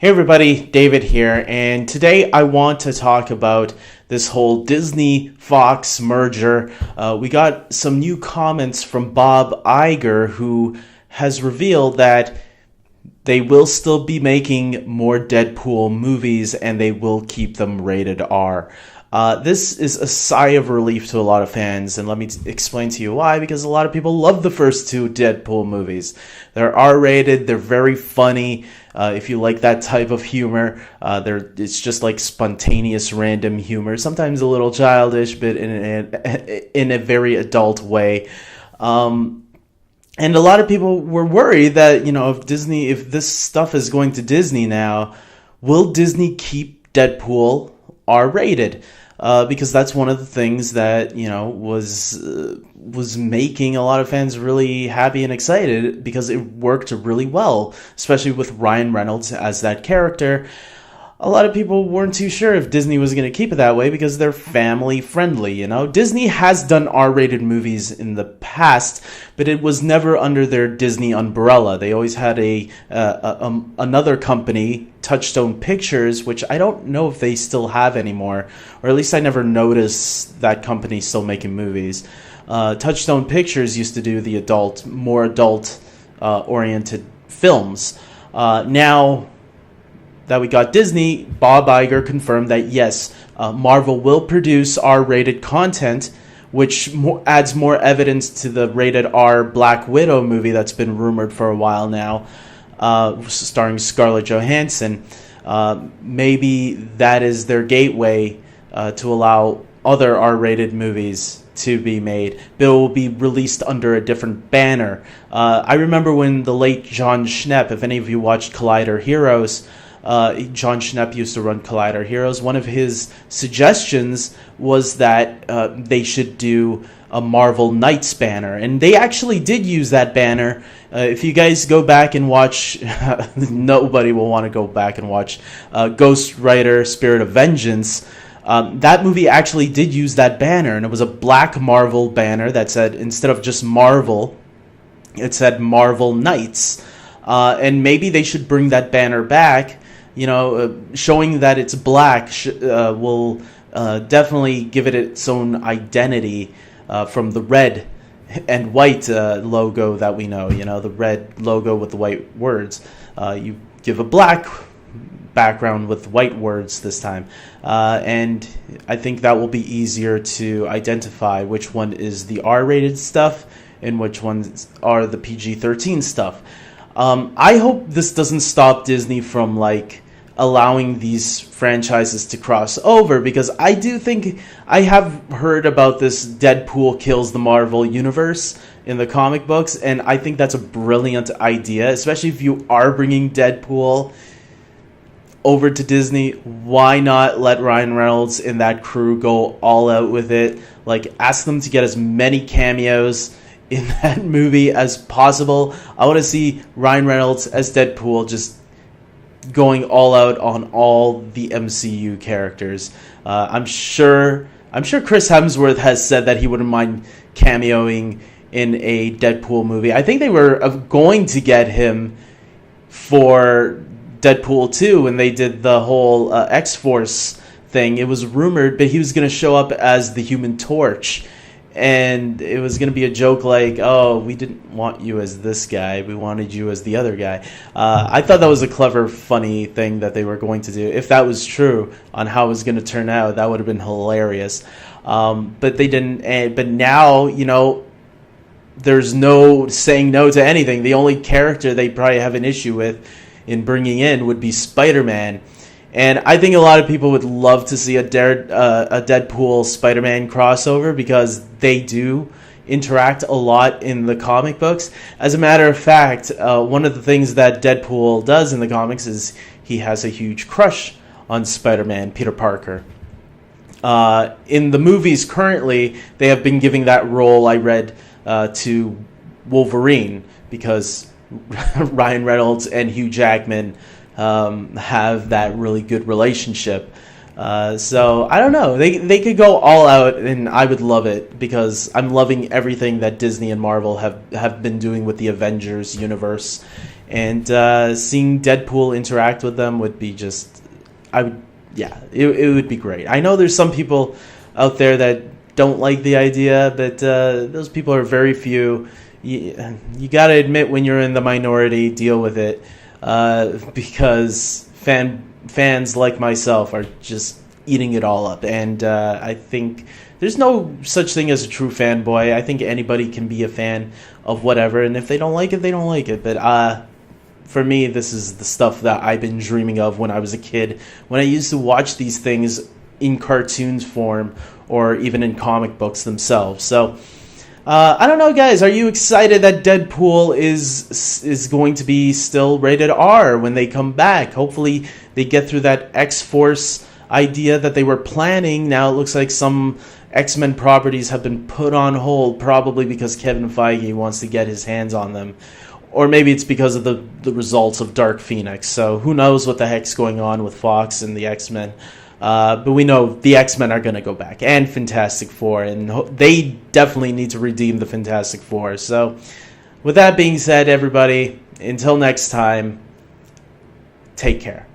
Hey everybody, David here, and today I want to talk about this whole Disney-Fox merger. We got some new comments from Bob Iger, who has revealed that they will still be making more Deadpool movies and they will keep them rated R. This is a sigh of relief to a lot of fans, and let me explain to you why, because a lot of people love the first two Deadpool movies. They're R-rated, they're very funny. If you like that type of humor, it's just like spontaneous random humor, sometimes a little childish, but in a very adult way. And a lot of people were worried that, if this stuff is going to Disney now, will Disney keep Deadpool R-rated? Because that's one of the things that was making a lot of fans really happy and excited, because it worked really well, especially with Ryan Reynolds as that character. A lot of people weren't too sure if Disney was going to keep it that way because they're family friendly. Disney has done R-rated movies in the past, but it was never under their Disney umbrella. They always had another company, Touchstone Pictures, which I don't know if they still have anymore, or at least I never noticed that company still making movies. Touchstone Pictures used to do the more adult oriented films. Now that we got Disney, Bob Iger confirmed that yes, Marvel will produce R-rated content, which adds more evidence to the rated R Black Widow movie that's been rumored for a while now, starring Scarlett Johansson. Maybe that is their gateway to allow other R-rated movies to be made, but it will be released under a different banner. I remember when the late John Schnepp, if any of you watched Collider Heroes, John Schnepp used to run Collider Heroes. One of his suggestions was that they should do a Marvel Knights banner, and they actually did use that banner. If you guys go back and watch, nobody will want to go back and watch Ghost Rider Spirit of Vengeance. That movie actually did use that banner, and it was a black Marvel banner that said, instead of just Marvel, it said Marvel Knights. And maybe they should bring that banner back. Showing that it's black will definitely give it its own identity from the red and white logo that we know. The red logo with the white words. You give a black background with white words this time. And I think that will be easier to identify which one is the R-rated stuff and which ones are the PG-13 stuff. I hope this doesn't stop Disney from allowing these franchises to cross over, because I do think I have heard about this Deadpool kills the Marvel universe in the comic books, and I think that's a brilliant idea, especially if you are bringing Deadpool over to Disney. Why not let Ryan Reynolds and that crew go all out with it? Ask them to get as many cameos in that movie as possible. I want to see Ryan Reynolds as Deadpool just going all out on all the MCU characters. I'm sure Chris Hemsworth has said that he wouldn't mind cameoing in a Deadpool movie. I think they were going to get him for Deadpool 2 when they did the whole X-Force thing. It was rumored, but he was going to show up as the Human Torch. And it was going to be a joke like, oh, we didn't want you as this guy. We wanted you as the other guy. I thought that was a clever, funny thing that they were going to do. If that was true on how it was going to turn out, that would have been hilarious. But they didn't. But now, there's no saying no to anything. The only character they probably have an issue with in bringing in would be Spider-Man. And I think a lot of people would love to see a Deadpool Spider-Man crossover, because they do interact a lot in the comic books. As a matter of fact, one of the things that Deadpool does in the comics is he has a huge crush on Spider-Man, Peter Parker. In the movies currently, they have been giving that role, I read, to Wolverine, because Ryan Reynolds and Hugh Jackman have that really good relationship. So I don't know. They could go all out, and I would love it because I'm loving everything that Disney and Marvel have been doing with the Avengers universe, and seeing Deadpool interact with them would be just, it would be great. I know there's some people out there that don't like the idea, but those people are very few. You got to admit when you're in the minority, deal with it, because fans like myself are just eating it all up. And I think there's no such thing as a true fanboy. I think anybody can be a fan of whatever, and if they don't like it, they don't like it. But for me, this is the stuff that I've been dreaming of when I was a kid, when I used to watch these things in cartoons form or even in comic books themselves. So I don't know, guys. Are you excited that Deadpool is going to be still rated R when they come back? Hopefully they get through that X-Force idea that they were planning. Now it looks like some X-Men properties have been put on hold, probably because Kevin Feige wants to get his hands on them. Or maybe it's because of the results of Dark Phoenix. So who knows what the heck's going on with Fox and the X-Men. But we know the X-Men are going to go back, and Fantastic Four, and they definitely need to redeem the Fantastic Four. So with that being said, everybody, until next time, take care.